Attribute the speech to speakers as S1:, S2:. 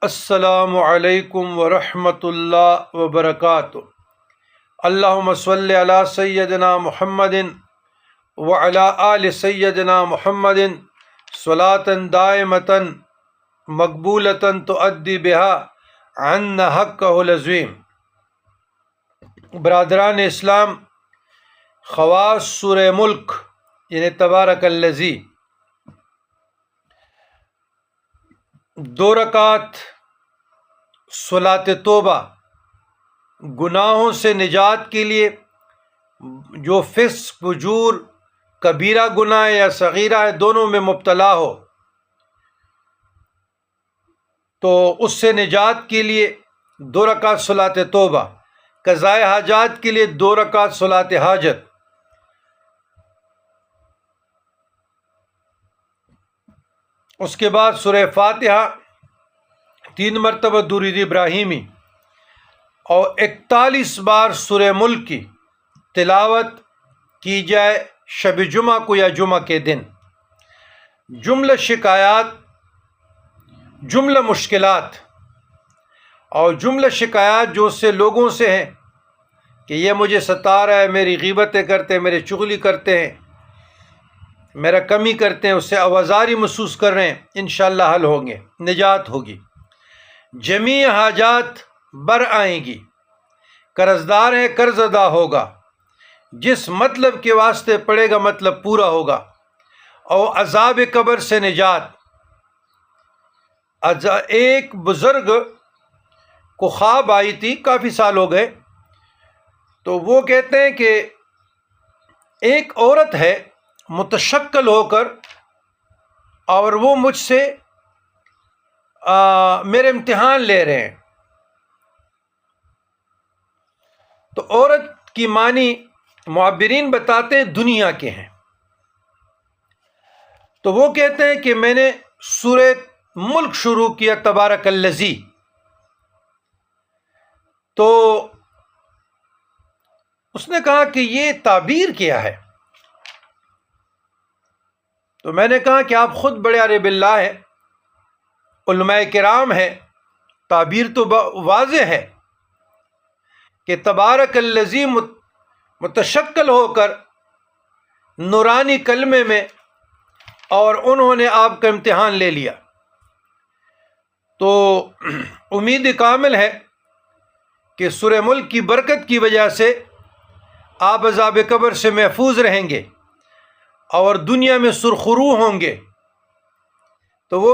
S1: السلام علیکم ورحمۃ اللہ وبرکاتہ۔ اللہم صلی علی سیدنا محمد وعلی آل سیدنا محمد صلاۃ دائمۃ مقبولۃ تؤدی بها عنا حقہ العظیم۔ برادران اسلام، خواص سورہ ملک یعنی تبارک الذی 2 رکعت صلاۃ توبہ گناہوں سے نجات کے لیے، جو فسق فجور کبیرہ گناہ یا صغیرہ ہے دونوں میں مبتلا ہو تو اس سے نجات کے لیے 2 رکعت صلاۃ توبہ، قضاء حاجات کے لیے 2 رکعت صلاۃ حاجت۔ اس کے بعد سورہ فاتحہ 3 مرتبہ درود ابراہیمی اور 41 بار سورہ ملک کی تلاوت کی جائے شب جمعہ کو یا جمعہ کے دن۔ جملہ شکایات، جملہ مشکلات اور جملہ شکایات جو اس سے لوگوں سے ہیں کہ یہ مجھے ستا رہا ہے، میری غیبتیں کرتے ہیں، میرے چغلی کرتے ہیں، میرا کمی کرتے ہیں، اس سے آوازاری محسوس کر رہے ہیں، انشاءاللہ حل ہوں گے، نجات ہوگی، جمیع حاجات بر آئیں گی، قرضدار ہے قرض ادا ہوگا، جس مطلب کے واسطے پڑے گا مطلب پورا ہوگا، اور عذاب قبر سے نجات۔ ایک بزرگ کو خواب آئی تھی، کافی سال ہو گئے، تو وہ کہتے ہیں کہ ایک عورت ہے متشکل ہو کر، اور وہ مجھ سے میرے امتحان لے رہے ہیں۔ تو عورت کی معنی معبرین بتاتے ہیں دنیا کے ہیں۔ تو وہ کہتے ہیں کہ میں نے سورہ ملک شروع کیا تبارک الذی، تو اس نے کہا کہ یہ تعبیر کیا ہے؟ تو میں نے کہا کہ آپ خود بڑے عارف اللہ ہیں، علماء کرام ہیں، تعبیر تو واضح ہے کہ تبارک الذی متشکل ہو کر نورانی کلمے میں، اور انہوں نے آپ کا امتحان لے لیا۔ تو امید کامل ہے کہ سورہ ملک کی برکت کی وجہ سے آپ عذاب قبر سے محفوظ رہیں گے اور دنیا میں سرخرو ہوں گے۔ تو وہ